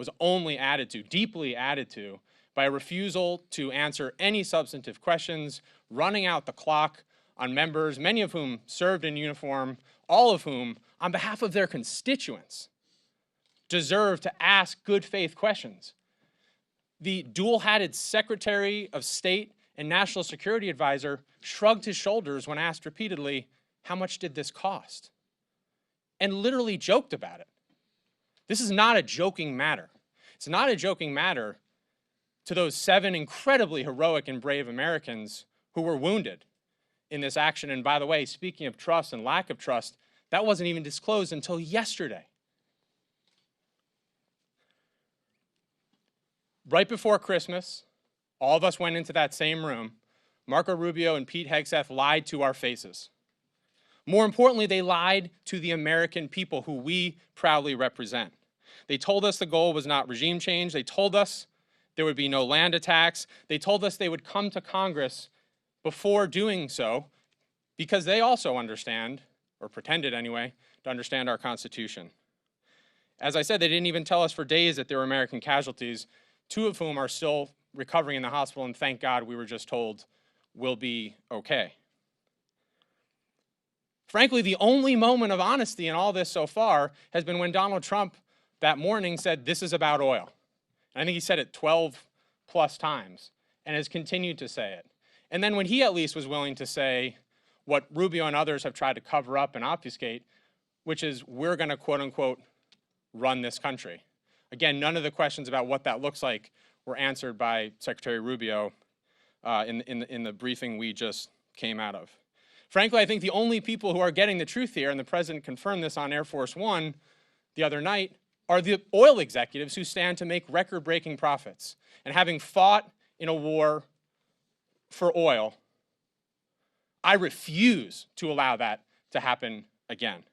was only added to, deeply added to, by a refusal to answer any substantive questions, running out the clock on members, many of whom served in uniform, all of whom, on behalf of their constituents, deserve to ask good faith questions. The dual-hatted Secretary of State and National Security Advisor shrugged his shoulders when asked repeatedly, how much did this cost? And literally joked about it. This is not a joking matter. It's not a joking matter to those 7 incredibly heroic and brave Americans who were wounded in this action. And by the way, speaking of trust and lack of trust, that wasn't even disclosed until yesterday. Right before Christmas, all of us went into that same room. Marco Rubio and Pete Hegseth lied to our faces. More importantly, they lied to the American people who we proudly represent. They told us the goal was not regime change. They told us there would be no land attacks. They told us they would come to Congress before doing so because they also understand, or pretended anyway, to understand our Constitution. As I said, they didn't even tell us for days that there were American casualties, 2 of whom are still recovering in the hospital, and thank God we were just told we'll be okay. Frankly, the only moment of honesty in all this so far has been when Donald Trump that morning said, this is about oil. And I think he said it 12 plus times and has continued to say it. And then when he at least was willing to say what Rubio and others have tried to cover up and obfuscate, which is we're going to quote unquote run this country. Again, none of the questions about what that looks like were answered by Secretary Rubio in the briefing we just came out of. Frankly, I think the only people who are getting the truth here, and the president confirmed this on Air Force One the other night, are the oil executives who stand to make record-breaking profits. And having fought in a war for oil, I refuse to allow that to happen again.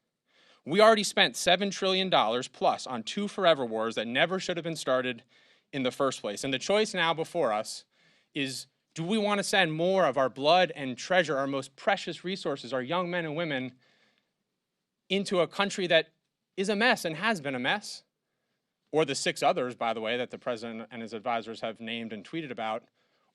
We already spent $7 trillion plus on 2 forever wars that never should have been started in the first place. And the choice now before us is, do we want to send more of our blood and treasure, our most precious resources, our young men and women, into a country that is a mess and has been a mess, or the 6 others, by the way, that the president and his advisors have named and tweeted about?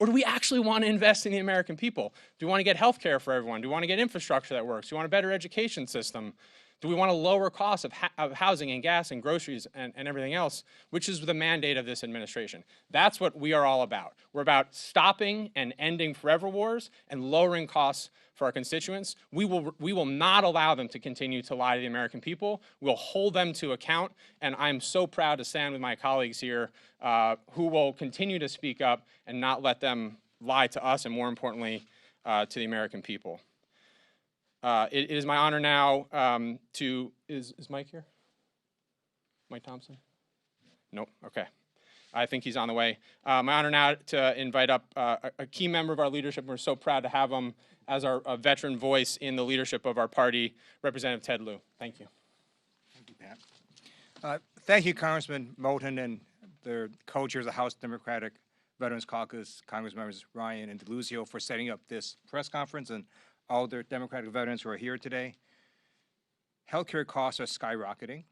Or do we actually want to invest in the American people? Do we want to get health care for everyone? Do we want to get infrastructure that works? Do we want a better education system? Do we want to lower costs of housing and gas and groceries and everything else, which is the mandate of this administration? That's what we are all about. We're about stopping and ending forever wars and lowering costs for our constituents. We will not allow them to continue to lie to the American people. We'll hold them to account, and I'm so proud to stand with my colleagues here who will continue to speak up and not let them lie to us, and more importantly, to the American people. It is my honor now is Mike here? Mike Thompson? Nope, okay. I think he's on the way. My honor now to invite up a key member of our leadership. We're so proud to have him as our veteran voice in the leadership of our party, Representative Ted Lieu. Thank you. Thank you, Pat. Thank you, Congressman Moulton and the co-chairs of the House Democratic Veterans Caucus, Congress members Ryan and DeLuzio, for setting up this press conference, and all the Democratic veterans who are here today. Healthcare costs are skyrocketing.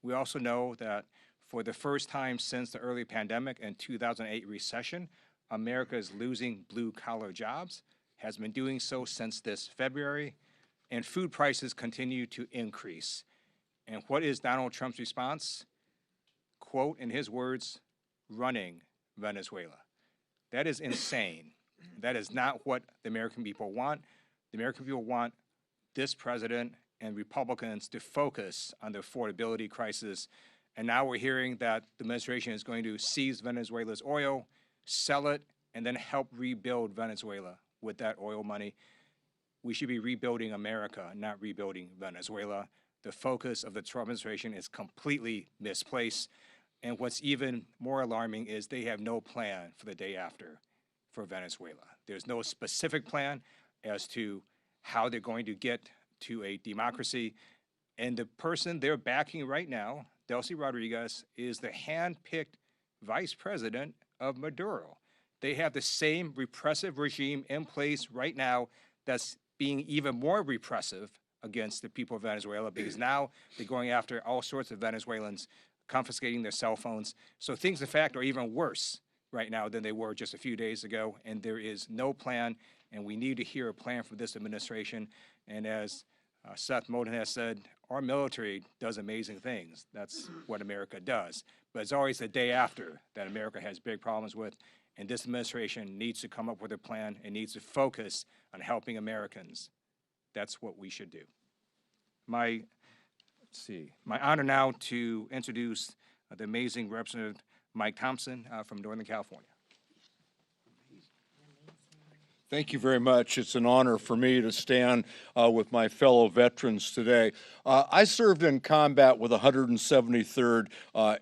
We also know that for the first time since the early pandemic and 2008 recession, America is losing blue-collar jobs, has been doing so since this February, and food prices continue to increase. And what is Donald Trump's response? Quote, in his words, running Venezuela. That is insane. That is not what the American people want. The American people want this president and Republicans to focus on the affordability crisis. And now we're hearing that the administration is going to seize Venezuela's oil, sell it, and then help rebuild Venezuela with that oil money. We should be rebuilding America, not rebuilding Venezuela. The focus of the Trump administration is completely misplaced. And what's even more alarming is they have no plan for the day after for Venezuela. There's no specific plan as to how they're going to get to a democracy. And the person they're backing right now, Delcy Rodriguez, is the hand-picked vice president of Maduro. They have the same repressive regime in place right now that's being even more repressive against the people of Venezuela, because now they're going after all sorts of Venezuelans confiscating their cell phones. So things, in fact, are even worse right now than they were just a few days ago, and there is no plan, and we need to hear a plan from this administration. And as Seth Moulton has said, our military does amazing things. That's what America does. But it's always the day after that America has big problems with, and this administration needs to come up with a plan and needs to focus on helping Americans. That's what we should do. My honor now to introduce the amazing Representative Mike Thompson from Northern California. Thank you very much. It's an honor for me to stand with my fellow veterans today. I served in combat with 173rd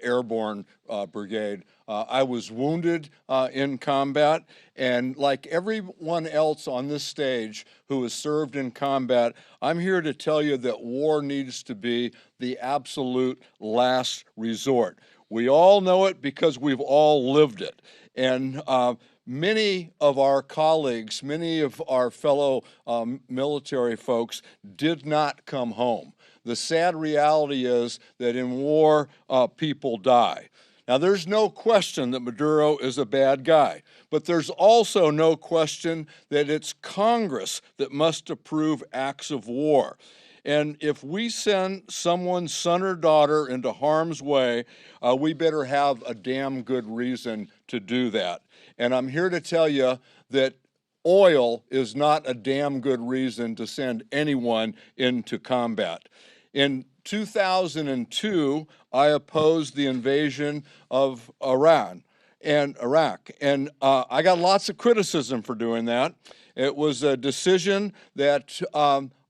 Airborne Brigade. I was wounded in combat, and like everyone else on this stage who has served in combat, I'm here to tell you that war needs to be the absolute last resort. We all know it because we've all lived it. And many of our colleagues, many of our fellow military folks did not come home. The sad reality is that in war, people die. Now, there's no question that Maduro is a bad guy, but there's also no question that it's Congress that must approve acts of war. And if we send someone's son or daughter into harm's way, we better have a damn good reason to do that. And I'm here to tell you that oil is not a damn good reason to send anyone into combat. In 2002, I opposed the invasion of Iraq, and I got lots of criticism for doing that. It was a decision that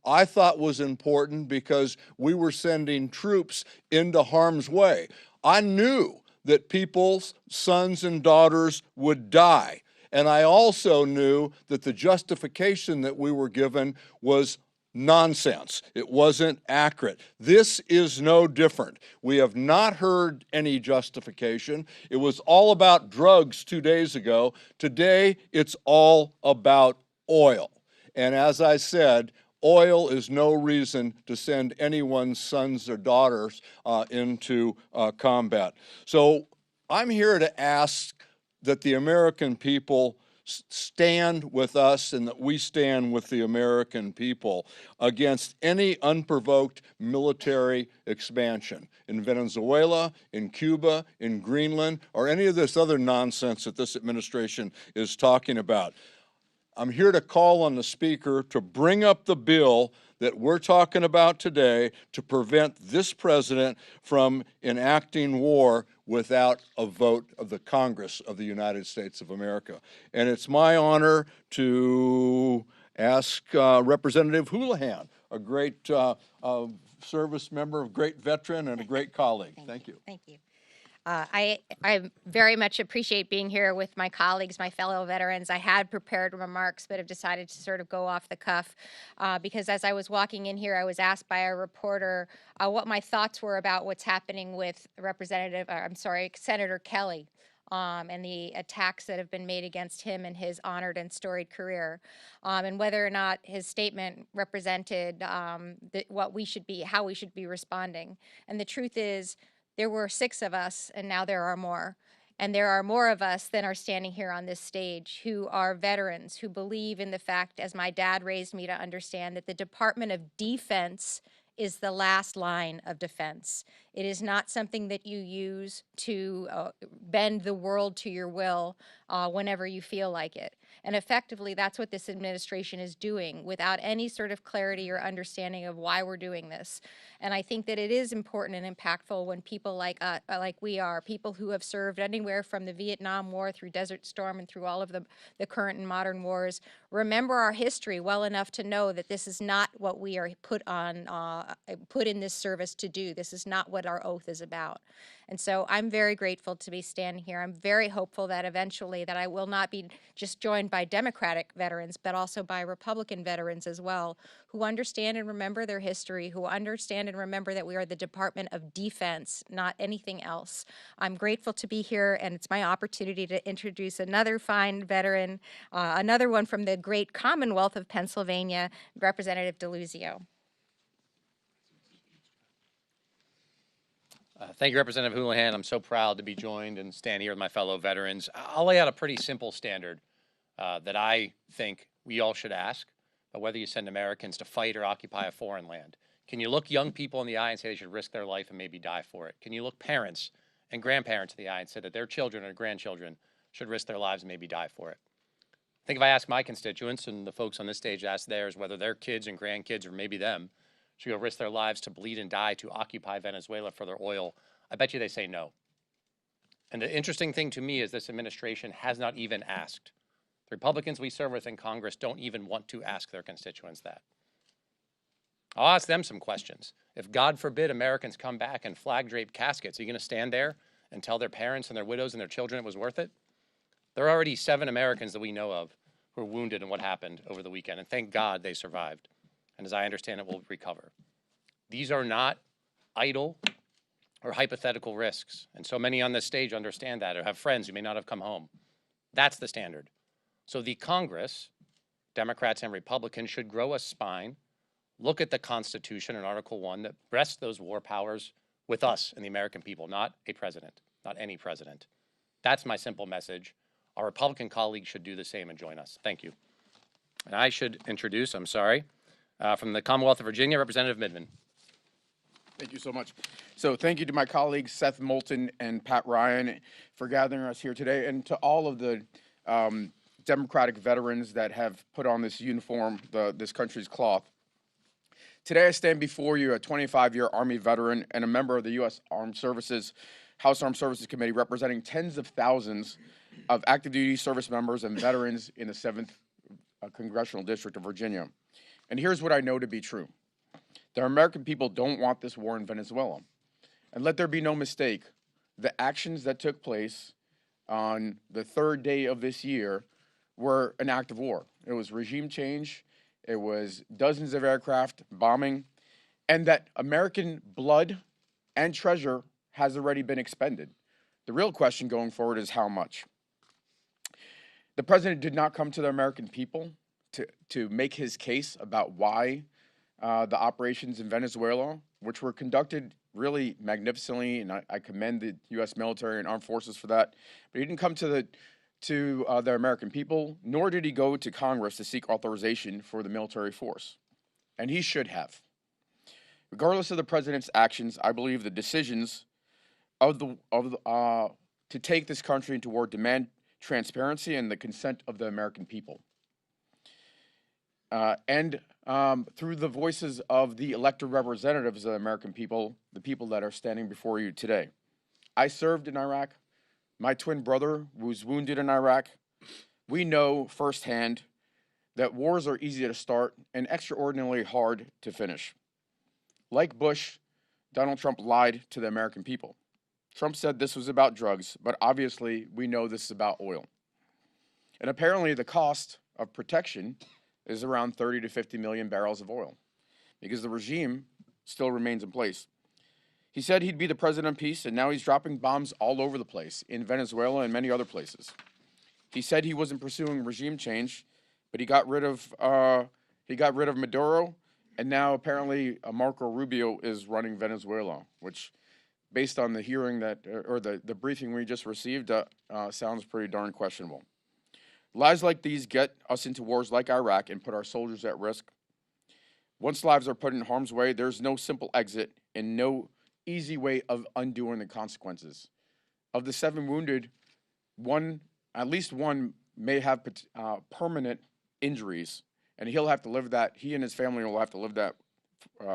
I thought was important because we were sending troops into harm's way. I knew that people's sons and daughters would die. And I also knew that the justification that we were given was nonsense. It wasn't accurate. This is no different. We have not heard any justification. It was all about drugs 2 days ago. Today, it's all about oil. And as I said, oil is no reason to send anyone's sons or daughters into combat. So I'm here to ask that the American people stand with us and that we stand with the American people against any unprovoked military expansion in Venezuela, in Cuba, in Greenland, or any of this other nonsense that this administration is talking about. I'm here to call on the Speaker to bring up the bill that we're talking about today to prevent this president from enacting war without a vote of the Congress of the United States of America. And it's my honor to ask Representative Houlihan, a great service member, a great veteran, and a great colleague. Thank you. Thank you. I very much appreciate being here with my colleagues, my fellow veterans. I had prepared remarks, but have decided to sort of go off the cuff because as I was walking in here, I was asked by a reporter what my thoughts were about what's happening with Senator Kelly and the attacks that have been made against him and his honored and storied career, and whether or not his statement represented how we should be responding. And the truth is, there were 6 of us, and now there are more. And there are more of us than are standing here on this stage who are veterans, who believe in the fact, as my dad raised me to understand, that the Department of Defense is the last line of defense. It is not something that you use to bend the world to your will whenever you feel like it. And effectively, that's what this administration is doing without any sort of clarity or understanding of why we're doing this. And I think that it is important and impactful when people like we are, people who have served anywhere from the Vietnam War through Desert Storm and through all of the current and modern wars, remember our history well enough to know that this is not what we are put in this service to do. This is not what our oath is about. And so I'm very grateful to be standing here. I'm very hopeful that eventually that I will not be just joined by Democratic veterans, but also by Republican veterans as well, who understand and remember their history, who understand and remember that we are the Department of Defense, not anything else. I'm grateful to be here, and it's my opportunity to introduce another fine veteran, another one from the great Commonwealth of Pennsylvania, Representative DeLuzio. Thank you, Representative Houlihan. I'm so proud to be joined and stand here with my fellow veterans. I'll lay out a pretty simple standard that I think we all should ask, whether you send Americans to fight or occupy a foreign land. Can you look young people in the eye and say they should risk their life and maybe die for it? Can you look parents and grandparents in the eye and say that their children or grandchildren should risk their lives and maybe die for it? I think if I ask my constituents and the folks on this stage ask theirs whether their kids and grandkids or maybe them should go risk their lives to bleed and die to occupy Venezuela for their oil, I bet you they say no. And the interesting thing to me is this administration has not even asked. The Republicans we serve with in Congress don't even want to ask their constituents that. I'll ask them some questions. If, God forbid, Americans come back in flag-draped caskets, are you going to stand there and tell their parents and their widows and their children it was worth it? There are already 7 Americans that we know of who were wounded in what happened over the weekend, and thank God they survived. And as I understand it, will recover. These are not idle or hypothetical risks. And so many on this stage understand that or have friends who may not have come home. That's the standard. So the Congress, Democrats and Republicans, should grow a spine, look at the Constitution in Article 1 that rests those war powers with us and the American people, not a president, not any president. That's my simple message. Our Republican colleagues should do the same and join us. Thank you. And I should introduce, from the Commonwealth of Virginia, Representative Midman. Thank you so much. So thank you to my colleagues, Seth Moulton and Pat Ryan, for gathering us here today, and to all of the Democratic veterans that have put on this uniform, this country's cloth. Today I stand before you, a 25-year Army veteran and a member of the U.S. Armed Services, House Armed Services Committee, representing tens of thousands of active duty service members and veterans in the 7th Congressional District of Virginia. And here's what I know to be true. The American people don't want this war in Venezuela. And let there be no mistake, the actions that took place on the 3rd day of this year were an act of war. It was regime change, it was dozens of aircraft bombing, and that American blood and treasure has already been expended. The real question going forward is how much. The president did not come to the American people to make his case about why the operations in Venezuela, which were conducted really magnificently, and I commend the U.S. military and armed forces for that. But he didn't come to the American people, nor did he go to Congress to seek authorization for the military force. And he should have. Regardless of the president's actions, I believe the decisions to take this country into war demand transparency and the consent of the American people. Through the voices of the elected representatives of the American people, the people that are standing before you today. I served in Iraq. My twin brother was wounded in Iraq. We know firsthand that wars are easy to start and extraordinarily hard to finish. Like Bush, Donald Trump lied to the American people. Trump said this was about drugs, but obviously we know this is about oil. And apparently the cost of protection is around 30 to 50 million barrels of oil because the regime still remains in place. He said he'd be the president of peace, and now he's dropping bombs all over the place in Venezuela and many other places. He said he wasn't pursuing regime change, but he got rid of Maduro, and now apparently Marco Rubio is running Venezuela, which, based on the hearing the briefing we just received, sounds pretty darn questionable. Lies like these get us into wars like Iraq and put our soldiers at risk. Once lives are put in harm's way, there's no simple exit and no easy way of undoing the consequences. Of the 7 wounded, at least one may have permanent injuries, and he'll have to live that. He and his family will have to live that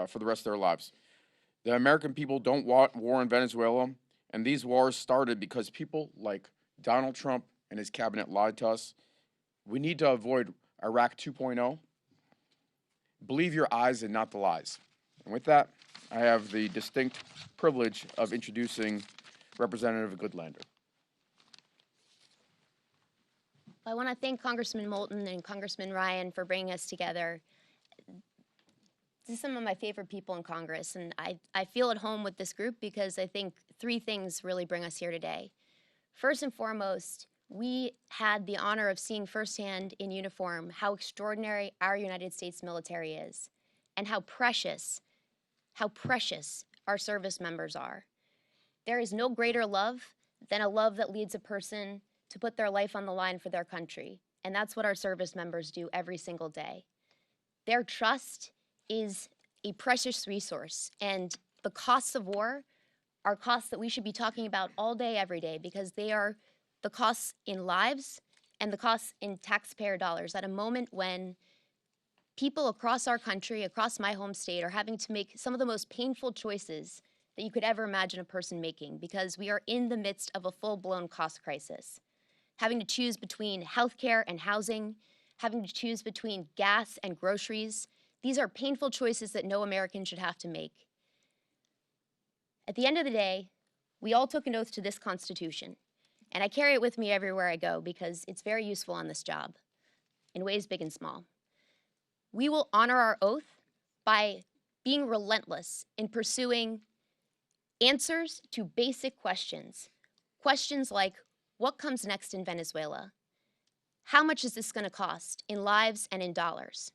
for the rest of their lives. The American people don't want war in Venezuela, and these wars started because people like Donald Trump and his cabinet lied to us. We need to avoid Iraq 2.0. Believe your eyes and not the lies. And with that, I have the distinct privilege of introducing Representative Goodlander. I want to thank Congressman Moulton and Congressman Ryan for bringing us together. These are some of my favorite people in Congress, and I feel at home with this group because I think 3 things really bring us here today. First and foremost, we had the honor of seeing firsthand in uniform how extraordinary our United States military is and how precious our service members are. There is no greater love than a love that leads a person to put their life on the line for their country. And that's what our service members do every single day. Their trust is a precious resource, and the costs of war are costs that we should be talking about all day, every day, because they are the costs in lives and the costs in taxpayer dollars at a moment when people across our country, across my home state, are having to make some of the most painful choices that you could ever imagine a person making, because we are in the midst of a full-blown cost crisis. Having to choose between healthcare and housing, having to choose between gas and groceries. These are painful choices that no American should have to make. At the end of the day, we all took an oath to this Constitution, and I carry it with me everywhere I go because it's very useful on this job, in ways big and small. We will honor our oath by being relentless in pursuing answers to basic questions. Questions like, what comes next in Venezuela? How much is this going to cost in lives and in dollars?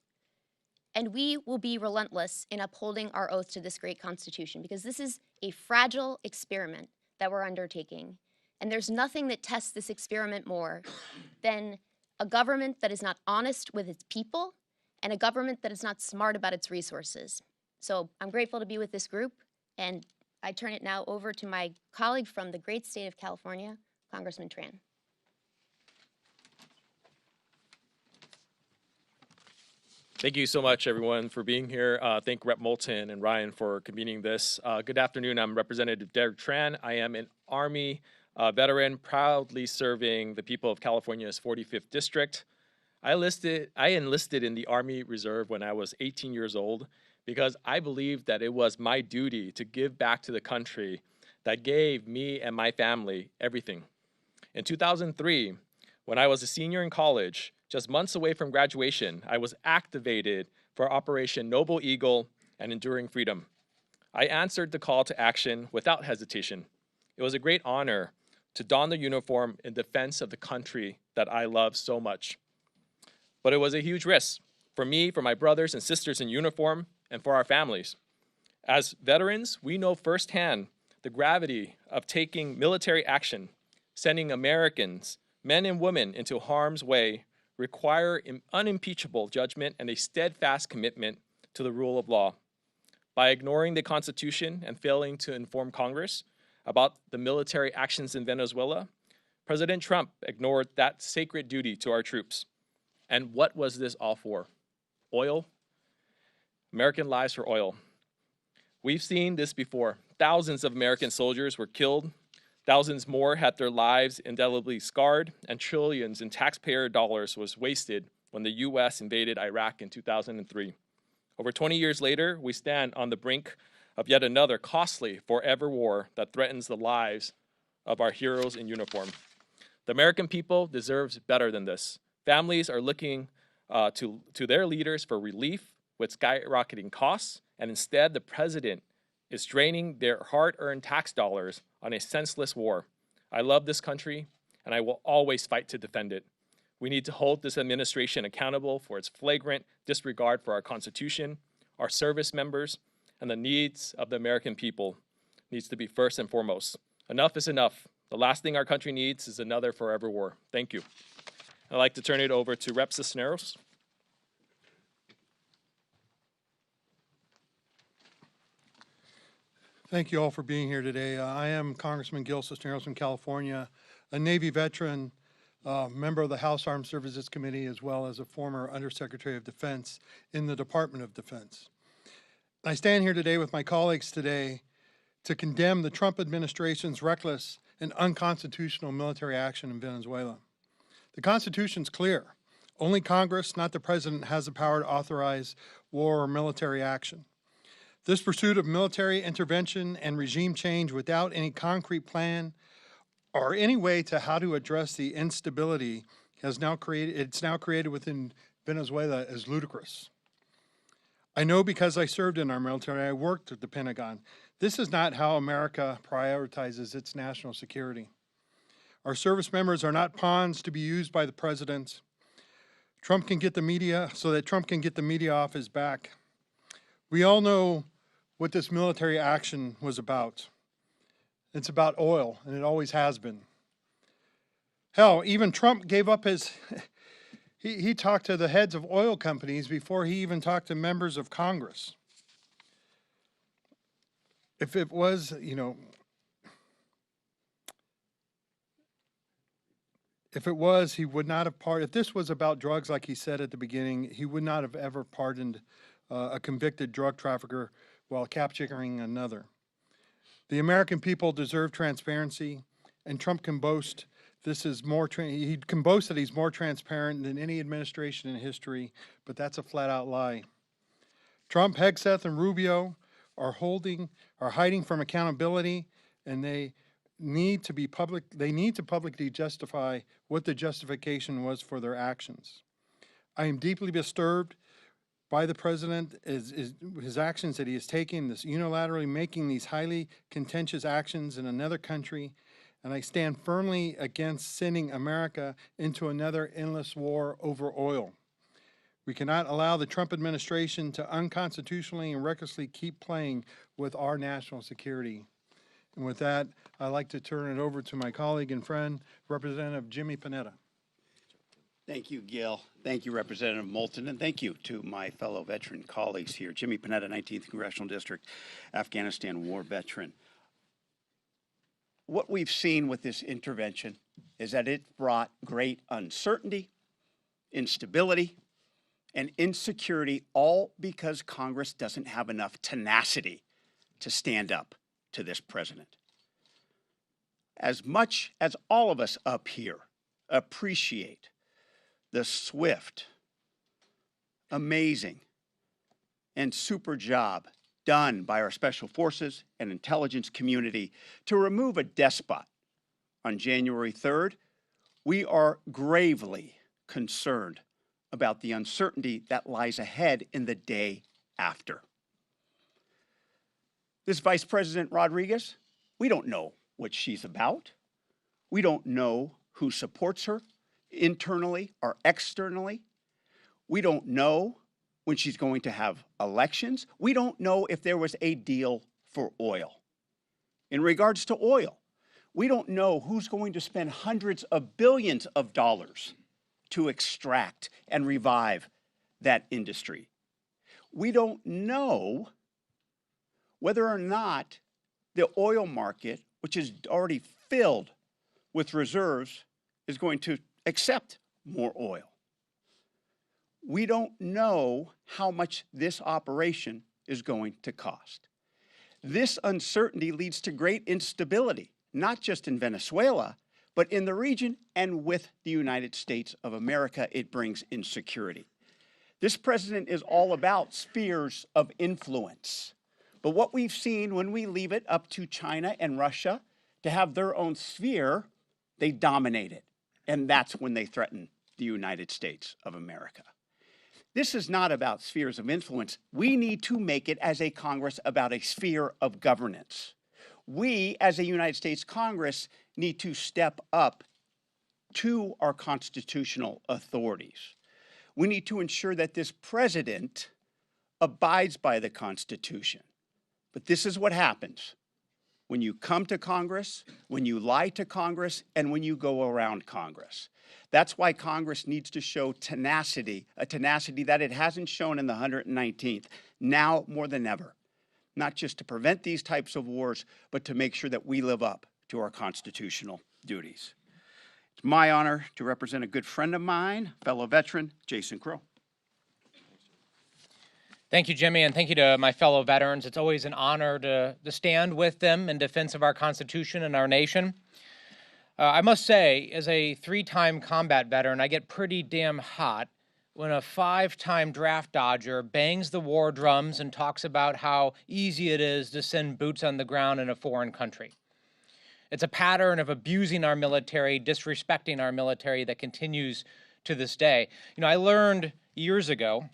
And we will be relentless in upholding our oath to this great Constitution, because this is a fragile experiment that we're undertaking. And there's nothing that tests this experiment more than a government that is not honest with its people and a government that is not smart about its resources. So I'm grateful to be with this group, and I turn it now over to my colleague from the great state of California, Congressman Tran. Thank you so much, everyone, for being here. Thank Rep. Moulton and Ryan for convening this. Good afternoon. I'm Representative Derek Tran. I am an Army veteran, proudly serving the people of California's 45th District. I enlisted in the Army Reserve when I was 18 years old because I believed that it was my duty to give back to the country that gave me and my family everything. In 2003, when I was a senior in college, just months away from graduation, I was activated for Operation Noble Eagle and Enduring Freedom. I answered the call to action without hesitation. It was a great honor to don the uniform in defense of the country that I love so much. But it was a huge risk for me, for my brothers and sisters in uniform, and for our families. As veterans, we know firsthand the gravity of taking military action, sending Americans, men and women, into harm's way, require unimpeachable judgment and a steadfast commitment to the rule of law. By ignoring the Constitution and failing to inform Congress about the military actions in Venezuela, President Trump ignored that sacred duty to our troops. And what was this all for? Oil? American lives for oil. We've seen this before. Thousands of American soldiers were killed. Thousands more had their lives indelibly scarred, and trillions in taxpayer dollars was wasted when the U.S. invaded Iraq in 2003. Over 20 years later, we stand on the brink of yet another costly forever war that threatens the lives of our heroes in uniform. The American people deserves better than this. Families are looking to their leaders for relief with skyrocketing costs, and instead the president is draining their hard-earned tax dollars on a senseless war. I love this country, and I will always fight to defend it. We need to hold this administration accountable for its flagrant disregard for our Constitution, our service members, and the needs of the American people needs to be first and foremost. Enough is enough. The last thing our country needs is another forever war. Thank you. I'd like to turn it over to Rep. Cisneros. Thank you all for being here today. I am Congressman Gil Cisneros from California, a Navy veteran, member of the House Armed Services Committee, as well as a former Undersecretary of Defense in the Department of Defense. I stand here today with my colleagues today to condemn the Trump administration's reckless and unconstitutional military action in Venezuela. The Constitution's clear. Only Congress, not the President, has the power to authorize war or military action. This pursuit of military intervention and regime change without any concrete plan or any way to how to address the instability it's now created within Venezuela is ludicrous. I know because I served in our military, I worked at the Pentagon. This is not how America prioritizes its national security. Our service members are not pawns to be used by the president. Trump can get the media so that Trump can get the media off his back. We all know what this military action was about. It's about oil, and it always has been. Hell, even Trump gave up his, he talked to the heads of oil companies before he even talked to members of Congress. If it was, you know, if it was, he would not have pardoned. If this was about drugs, like he said at the beginning, he would not have ever pardoned a convicted drug trafficker while capturing another. The American people deserve transparency, and Trump can boast this is more. He can boast that he's more transparent than any administration in history, but that's a flat-out lie. Trump, Hegseth, and Rubio are hiding from accountability, and they need to publicly justify what the justification was for their actions. I am deeply disturbed by the president, his actions that he is taking, this unilaterally making these highly contentious actions in another country, and I stand firmly against sending America into another endless war over oil. We cannot allow the Trump administration to unconstitutionally and recklessly keep playing with our national security. And with that, I'd like to turn it over to my colleague and friend, Representative Jimmy Panetta. Thank you, Gil. Thank you, Representative Moulton, and thank you to my fellow veteran colleagues here. Jimmy Panetta, 19th Congressional District, Afghanistan war veteran. What we've seen with this intervention is that it brought great uncertainty, instability, and insecurity, all because Congress doesn't have enough tenacity to stand up to this president. As much as all of us up here appreciate the swift, amazing, and super job done by our special forces and intelligence community to remove a despot on January 3rd, we are gravely concerned about the uncertainty that lies ahead in the day after. This Vice President Rodriguez, we don't know what she's about. We don't know who supports her internally or externally. We don't know when she's going to have elections. We don't know if there was a deal for oil. In regards to oil, we don't know who's going to spend hundreds of billions of dollars to extract and revive that industry. We don't know whether or not the oil market, which is already filled with reserves, is going to accept more oil. We don't know how much this operation is going to cost. This uncertainty leads to great instability, not just in Venezuela, but in the region and with the United States of America. It brings insecurity. This president is all about spheres of influence. But what we've seen when we leave it up to China and Russia to have their own sphere, they dominate it. And that's when they threaten the United States of America. This is not about spheres of influence. We need to make it as a Congress about a sphere of governance. We, as a United States Congress, need to step up to our constitutional authorities. We need to ensure that this president abides by the Constitution. But this is what happens when you come to Congress, when you lie to Congress, and when you go around Congress. That's why Congress needs to show tenacity, a tenacity that it hasn't shown in the 119th, now more than ever. Not just to prevent these types of wars, but to make sure that we live up to our constitutional duties. It's my honor to represent a good friend of mine, fellow veteran, Jason Crow. Thank you, Jimmy, and thank you to my fellow veterans. It's always an honor to stand with them in defense of our Constitution and our nation. I must say, as a 3-time combat veteran, I get pretty damn hot when a 5-time draft dodger bangs the war drums and talks about how easy it is to send boots on the ground in a foreign country. It's a pattern of abusing our military, disrespecting our military that continues to this day. You know, I learned years ago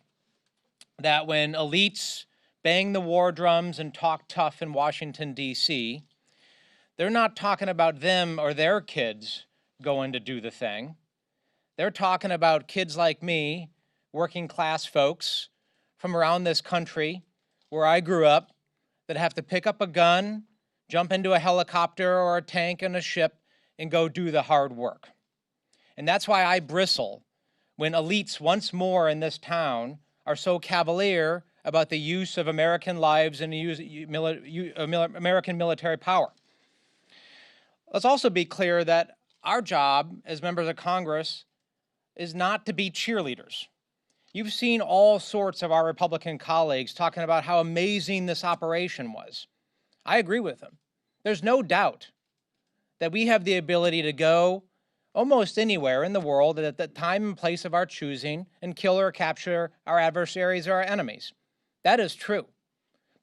that when elites bang the war drums and talk tough in Washington, D.C., they're not talking about them or their kids going to do the thing. They're talking about kids like me, working class folks from around this country where I grew up that have to pick up a gun, jump into a helicopter or a tank and a ship and go do the hard work. And that's why I bristle when elites once more in this town are so cavalier about the use of American lives and American military power. Let's also be clear that our job as members of Congress is not to be cheerleaders. You've seen all sorts of our Republican colleagues talking about how amazing this operation was. I agree with them. There's no doubt that we have the ability to go almost anywhere in the world at the time and place of our choosing and kill or capture our adversaries or our enemies. That is true.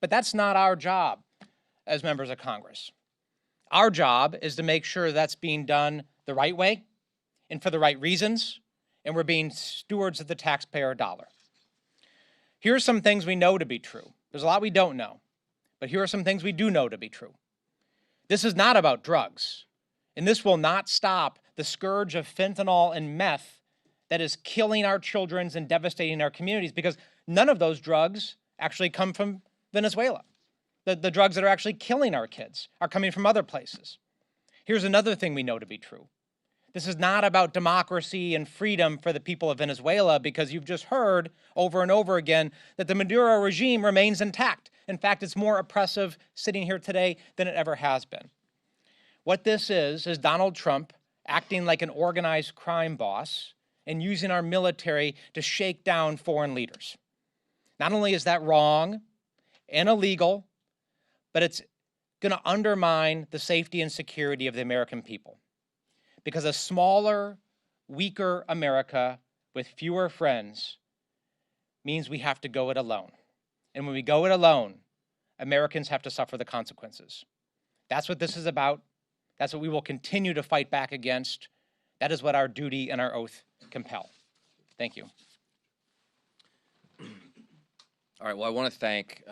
But that's not our job as members of Congress. Our job is to make sure that's being done the right way and for the right reasons, and we're being stewards of the taxpayer dollar. Here are some things we know to be true. There's a lot we don't know, but here are some things we do know to be true. This is not about drugs, and this will not stop the scourge of fentanyl and meth that is killing our children and devastating our communities, because none of those drugs actually come from Venezuela. The drugs that are actually killing our kids are coming from other places. Here's another thing we know to be true. This is not about democracy and freedom for the people of Venezuela, because you've just heard over and over again that the Maduro regime remains intact. In fact, it's more oppressive sitting here today than it ever has been. What this is Donald Trump acting like an organized crime boss and using our military to shake down foreign leaders. Not only is that wrong and illegal, but it's going to undermine the safety and security of the American people. Because a smaller, weaker America with fewer friends means we have to go it alone. And when we go it alone, Americans have to suffer the consequences. That's what this is about. That's what we will continue to fight back against. That is what our duty and our oath compel. Thank you. All right, well, I want to thank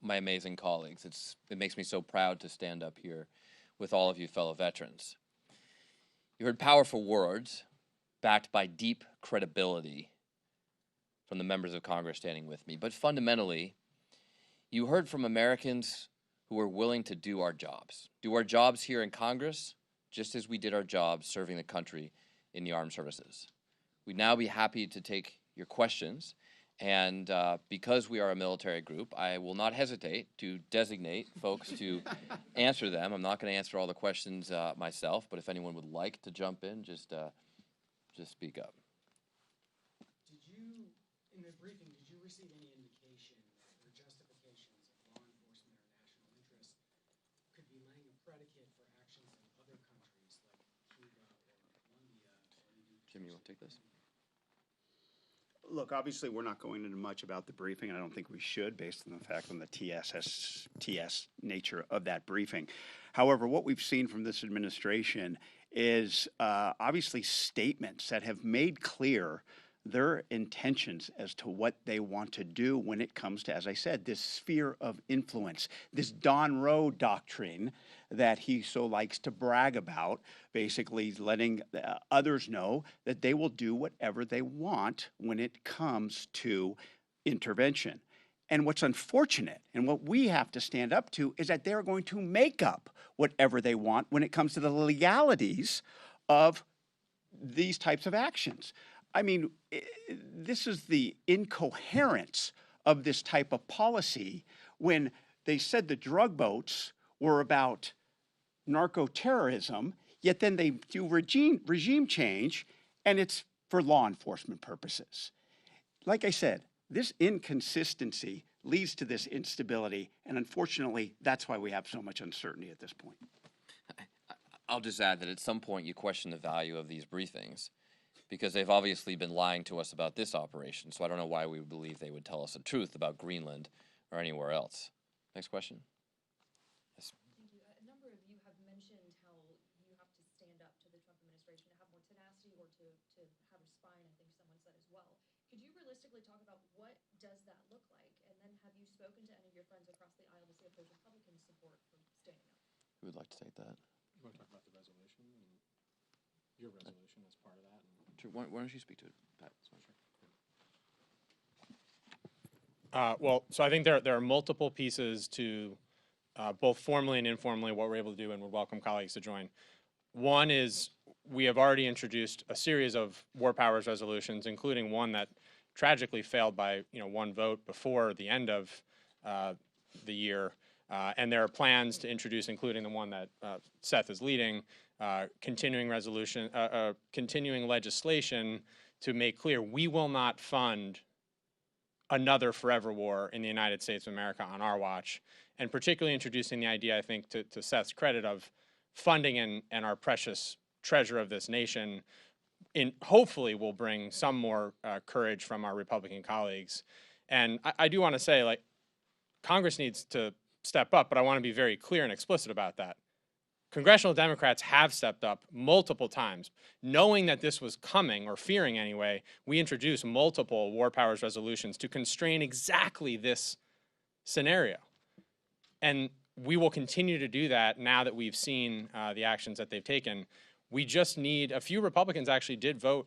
my amazing colleagues. It makes me so proud to stand up here with all of you fellow veterans. You heard powerful words backed by deep credibility from the members of Congress standing with me. But fundamentally, you heard from Americans who are willing to do our jobs here in Congress, just as we did our jobs serving the country in the armed services. We'd now be happy to take your questions. And because we are a military group, I will not hesitate to designate folks to answer them. I'm not going to answer all the questions myself, but if anyone would like to jump in, just speak up. Did you, in the briefing, did you receive any indication or justifications of law enforcement or national interest could be laying a predicate for actions in other countries like Cuba or Colombia? Jim, you want to take this? Look, obviously, we're not going into much about the briefing, and I don't think we should, based on the fact on the TS nature of that briefing. However, what we've seen from this administration is obviously statements that have made clear their intentions as to what they want to do when it comes to, as I said, this sphere of influence, this Don Roe doctrine that he so likes to brag about, basically letting others know that they will do whatever they want when it comes to intervention. And what's unfortunate, and what we have to stand up to, is that they're going to make up whatever they want when it comes to the legalities of these types of actions. I mean, this is the incoherence of this type of policy when they said the drug boats were about narco-terrorism, yet then they do regime change, and it's for law enforcement purposes. Like I said, this inconsistency leads to this instability, and unfortunately, that's why we have so much uncertainty at this point. I'll just add that at some point you question the value of these briefings, because they've obviously been lying to us about this operation, so I don't know why we would believe they would tell us the truth about Greenland or anywhere else. Next question. Yes. Thank you. A number of you have mentioned how you have to stand up to the Trump administration to have more tenacity or to have a spine, I think someone said as well. Could you realistically talk about what does that look like? And then have you spoken to any of your friends across the aisle to see if there's Republican support for standing up? Who would like to take that? You want to talk about the resolution and your resolution as part of that? Sure. Why don't you speak to it, Pat? Well, so I think there are multiple pieces to both formally and informally, what we're able to do, and would welcome colleagues to join. One is we have already introduced a series of war powers resolutions, including one that tragically failed by one vote before the end of the year. And there are plans to introduce, including the one that Seth is leading, continuing legislation to make clear we will not fund another forever war in the United States of America on our watch, and particularly introducing the idea, I think, to Seth's credit, of funding and our precious treasure of this nation, hopefully will bring some more courage from our Republican colleagues. And I do want to say, like, Congress needs to step up, but I want to be very clear and explicit about that. Congressional Democrats have stepped up multiple times. Knowing that this was coming, or fearing anyway, we introduced multiple war powers resolutions to constrain exactly this scenario. And we will continue to do that now that we've seen the actions that they've taken. We just need, a few Republicans actually did vote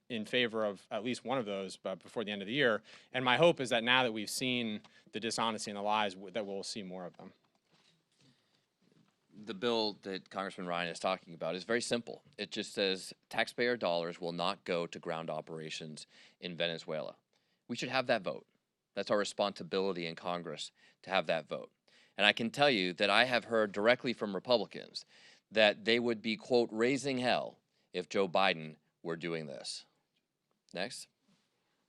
in favor of at least one of those before the end of the year. And my hope is that now that we've seen the dishonesty and the lies, that we'll see more of them. The bill that Congressman Ryan is talking about is very simple. It just says taxpayer dollars will not go to ground operations in Venezuela. We should have that vote. That's our responsibility in Congress, to have that vote. And I can tell you that I have heard directly from Republicans that they would be, quote, raising hell if Joe Biden were doing this. Next.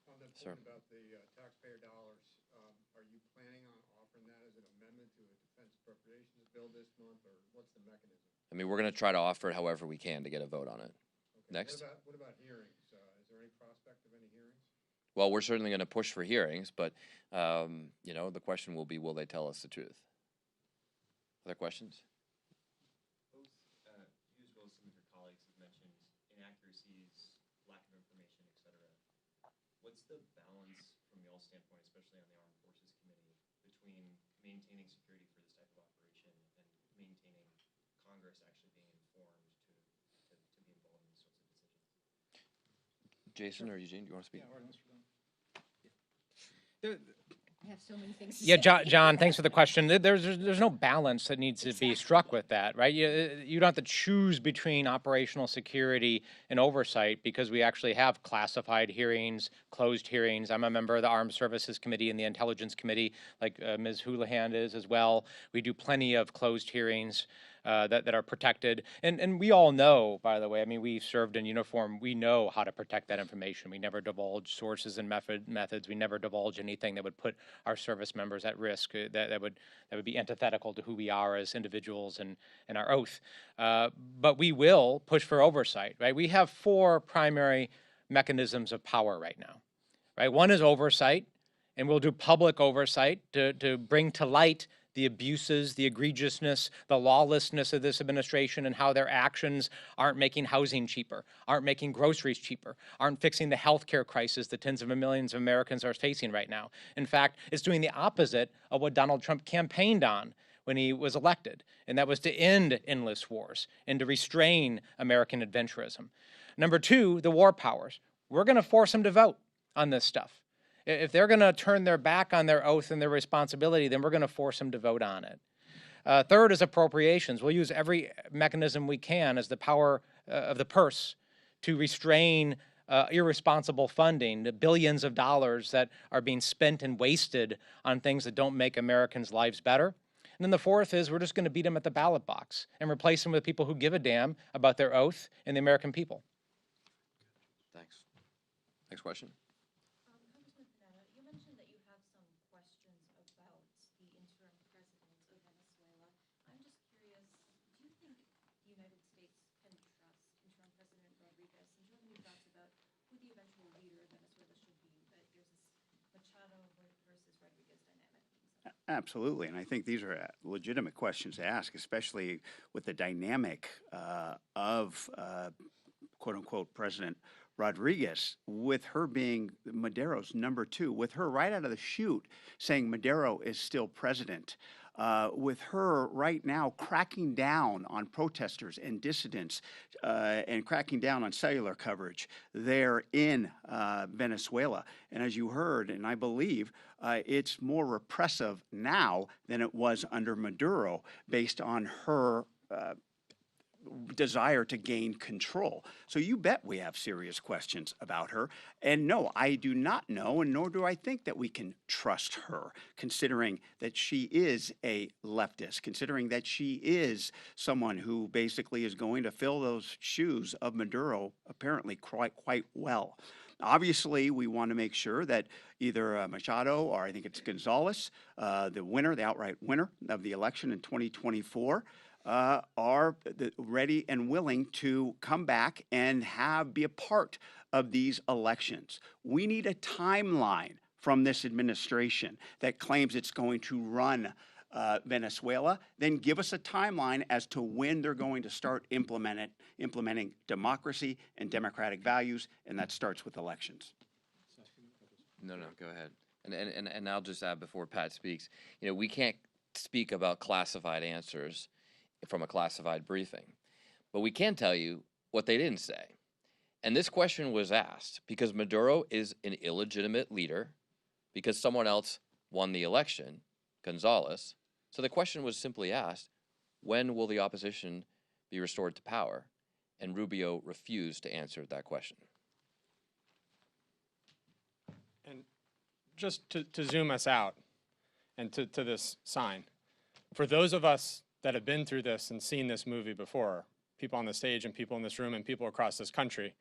On the Sir. point about the taxpayer dollars, are you planning on offering that as an amendment to a defense appropriations bill this month, or what's the mechanism? I mean, we're going to try to offer it however we can to get a vote on it. Okay. Next. What about hearings? Is there any prospect of any hearings? Well, we're certainly going to push for hearings, but, the question will be, will they tell us the truth? Other questions? Both you as well as some of your colleagues have mentioned inaccuracies, lack of information, et cetera. What's the balance from y'all's standpoint, especially on the Armed Forces Committee, between maintaining security for this type of operation and maintaining Congress actually being informed to be involved in these sorts of decisions? Jason or Eugene, do you want to speak? I have so many things to Yeah, say. John, thanks for the question. There's no balance that needs to be struck with that, right? You don't have to choose between operational security and oversight, because we actually have classified hearings, closed hearings. I'm a member of the Armed Services Committee and the Intelligence Committee, like Ms. Houlihan is as well. We do plenty of closed hearings that are protected. And we all know, by the way, I mean, we've served in uniform. We know how to protect that information. We never divulge sources and methods. We never divulge anything that would put our service members at risk, that would be antithetical to who we are as individuals and our oath. But we will push for oversight, right? We have 4 primary mechanisms of power right now, right? One is oversight, and we'll do public oversight to bring to light the abuses, the egregiousness, the lawlessness of this administration, and how their actions aren't making housing cheaper, aren't making groceries cheaper, aren't fixing the healthcare crisis that tens of millions of Americans are facing right now. In fact, it's doing the opposite of what Donald Trump campaigned on when he was elected, and that was to end endless wars and to restrain American adventurism. Number 2, the war powers. We're going to force them to vote on this stuff. If they're going to turn their back on their oath and their responsibility, then we're going to force them to vote on it. Third is appropriations. We'll use every mechanism we can as the power of the purse to restrain irresponsible funding, the billions of dollars that are being spent and wasted on things that don't make Americans' lives better. And then the fourth is we're just going to beat them at the ballot box and replace them with people who give a damn about their oath and the American people. Thanks. Next question. Absolutely, and I think these are legitimate questions to ask, especially with the dynamic of quote-unquote President Rodriguez, with her being Maduro's number 2, with her right out of the chute saying Maduro is still president. with her right now cracking down on protesters and dissidents and cracking down on cellular coverage there in Venezuela. And as you heard, and I believe, it's more repressive now than it was under Maduro based on her desire to gain control. So you bet we have serious questions about her. And no, I do not know, and nor do I think that we can trust her, considering that she is a leftist, considering that she is someone who basically is going to fill those shoes of Maduro apparently quite well. Obviously, we want to make sure that either Machado or I think it's Gonzalez, the winner, the outright winner of the election in 2024, are ready and willing to come back and be a part of these elections. We need a timeline from this administration that claims it's going to run Venezuela. Then give us a timeline as to when they're going to start implementing democracy and democratic values, and that starts with elections. No, go ahead. And I'll just add before Pat speaks, we can't speak about classified answers from a classified briefing, but we can tell you what they didn't say. And this question was asked because Maduro is an illegitimate leader because someone else won the election, Gonzalez. So the question was simply asked, when will the opposition be restored to power? And Rubio refused to answer that question. And just to zoom us out and to this sign, for those of us that have been through this and seen this movie before, people on the stage and people in this room and people across this country,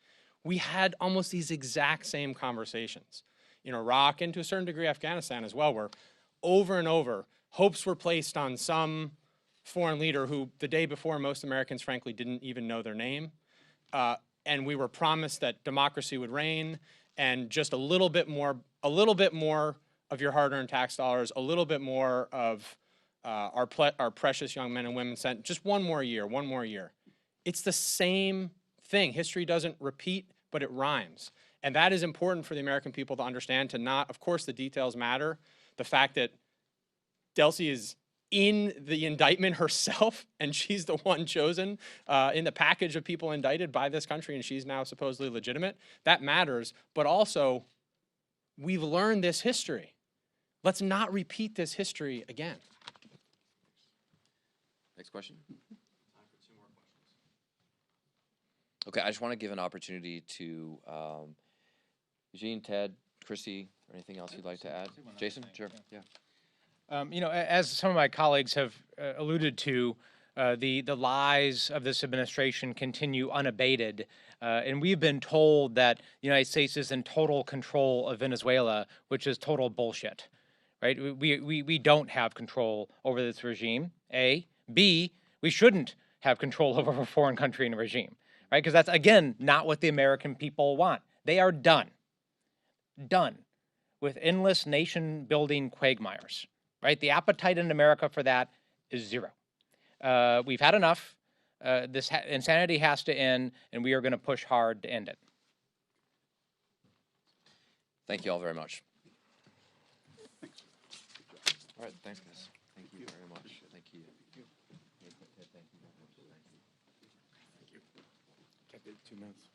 we had almost these exact same conversations in Iraq and to a certain degree Afghanistan as well, where over and over hopes were placed on some foreign leader who the day before most Americans frankly didn't even know their name. And we were promised that democracy would reign and just a little bit more of your hard-earned tax dollars, a little bit more of our precious young men and women sent just one more year. It's the same thing. History doesn't repeat, but it rhymes. And that is important for the American people to understand, to not, of course, the details matter. The fact that Delcy is in the indictment herself, and she's the one chosen in the package of people indicted by this country, and she's now supposedly legitimate, that matters. But also, we've learned this history. Let's not repeat this history again. Next question. Okay, I just want to give an opportunity to Eugene, Ted, Chrissy, or anything else you'd like to add? Jason, sure, yeah. As some of my colleagues have alluded to, the lies of this administration continue unabated. And we've been told that the United States is in total control of Venezuela, which is total bullshit, right? We don't have control over this regime, A. B, we shouldn't have control over a foreign country and a regime, right? Because that's, again, not what the American people want. They are done with endless nation-building quagmires, right? The appetite in America for that is zero. We've had enough. This insanity has to end, and we are going to push hard to end it. Thank you all very much. All right, thanks, guys. Thank you very much. Thank you. Thank you. 2 minutes.